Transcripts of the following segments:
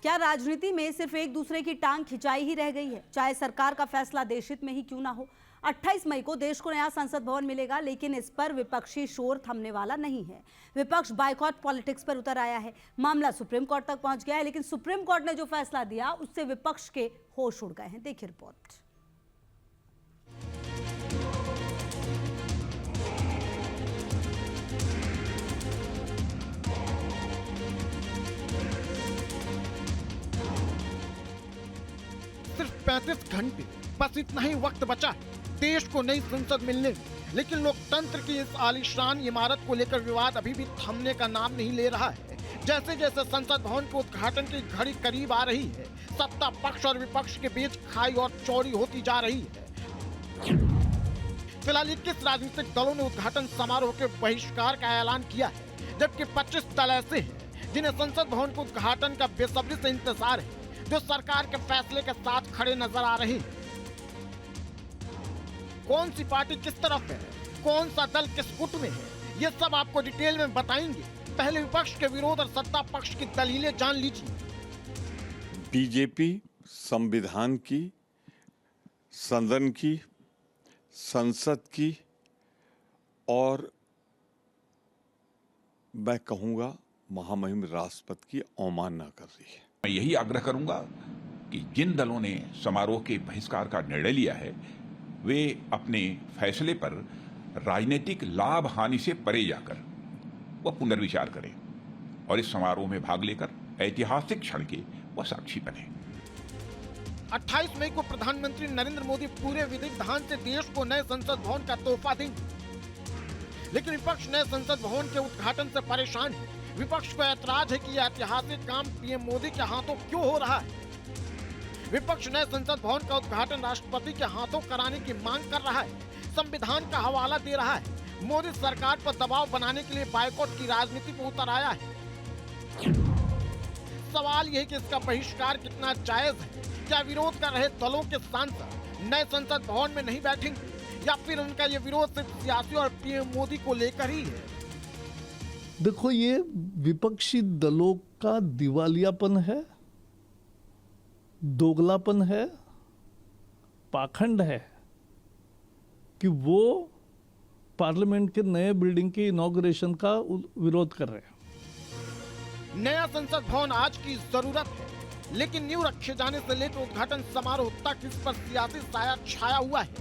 क्या राजनीति में सिर्फ एक दूसरे की टांग खिंचाई ही रह गई है? चाहे सरकार का फैसला देशहित में ही क्यों ना हो। 28 मई को देश को नया संसद भवन मिलेगा, लेकिन इस पर विपक्षी शोर थमने वाला नहीं है। विपक्ष बायकॉट पॉलिटिक्स पर उतर आया है। मामला सुप्रीम कोर्ट तक पहुंच गया है, लेकिन सुप्रीम कोर्ट ने जो फैसला दिया उससे विपक्ष के होश उड़ गए हैं। देखिए रिपोर्ट। सिर्फ 35 घंटे, बस इतना ही वक्त बचा है देश को नई संसद मिलने में। लेकिन लोकतंत्र की इस आलीशान इमारत को लेकर विवाद अभी भी थमने का नाम नहीं ले रहा है। जैसे जैसे संसद भवन के उद्घाटन की घड़ी करीब आ रही है, सत्ता पक्ष और विपक्ष के बीच खाई और चौड़ी होती जा रही है। फिलहाल 21 राजनीतिक दलों ने उद्घाटन समारोह के बहिष्कार का ऐलान किया है, जबकि 25 दल ऐसे हैं जिन्हें संसद भवन के उद्घाटन का बेसब्री से इंतजार है, जो सरकार के फैसले के साथ खड़े नजर आ रहे हैं। कौन सी पार्टी किस तरफ है, कौन सा दल किस गुट में है, ये सब आपको डिटेल में बताएंगे। पहले विपक्ष के विरोध और सत्ता पक्ष की दलीलें जान लीजिए। बीजेपी संविधान की, सदन की, संसद की और मैं कहूंगा महामहिम राष्ट्रपति की अवमानना कर रही है। मैं यही आग्रह करूंगा कि जिन दलों ने समारोह के बहिष्कार का निर्णय लिया है, वे अपने फैसले पर राजनीतिक लाभ हानि से परे जाकर वह पुनर्विचार करें और इस समारोह में भाग लेकर ऐतिहासिक क्षण के वह साक्षी बने। 28 मई को प्रधानमंत्री नरेंद्र मोदी पूरे विधि विधान से देश को नए संसद भवन का तोहफा देंगे, लेकिन विपक्ष नए संसद भवन के उद्घाटन से परेशान है। विपक्ष को ऐतराज है कि यह ऐतिहासिक काम पीएम मोदी के हाथों क्यों हो रहा है। विपक्ष नए संसद भवन का उद्घाटन राष्ट्रपति के हाथों कराने की मांग कर रहा है, संविधान का हवाला दे रहा है। मोदी सरकार पर दबाव बनाने के लिए बायकॉट की राजनीति पर उतर आया है। सवाल यह है कि इसका बहिष्कार कितना जायज है। क्या विरोध कर रहे दलों के सांसद नए संसद भवन में नहीं बैठेंगे, या फिर उनका ये विरोध सिर्फ सियासी और पीएम मोदी को लेकर ही है? देखो, ये विपक्षी दलों का दिवालियापन है, दोगलापन है, पाखंड है कि वो पार्लियामेंट के नए बिल्डिंग की इनॉग्रेशन का विरोध कर रहे हैं। नया संसद भवन आज की जरूरत है, लेकिन नींव रखे जाने से लेकर उद्घाटन समारोह तक इस पर सियासी साया छाया हुआ है।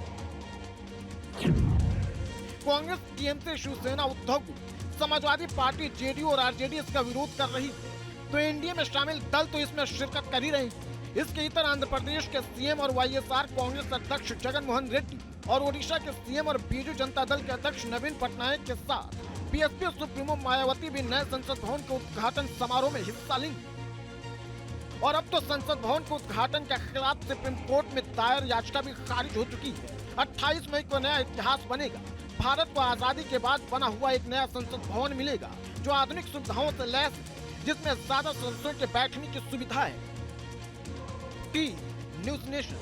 कांग्रेस, टीएमसी, शिवसेना, उद्धव, समाजवादी पार्टी, जेडीयू और आरजेडी इसका विरोध कर रही है, तो एनडीए में शामिल दल तो इसमें शिरकत कर ही रहे हैं। इसके इतर आंध्र प्रदेश के सीएम और वाईएसआर कांग्रेस अध्यक्ष जगन मोहन रेड्डी और ओडिशा के सीएम और बीजू जनता दल के अध्यक्ष नवीन पटनायक के साथ बीएसपी सुप्रीमो मायावती भी नए संसद भवन के उद्घाटन समारोह में हिस्सा लेंगे। और अब तो संसद भवन के उद्घाटन के खिलाफ सुप्रीम कोर्ट में दायर याचिका भी खारिज हो चुकी है। 28 मई को नया इतिहास बनेगा। भारत को आजादी के बाद बना हुआ एक नया संसद भवन मिलेगा, जो आधुनिक सुविधाओं से लैस है, जिसमें ज्यादा सदस्यों के बैठने की सुविधा है। T news nation.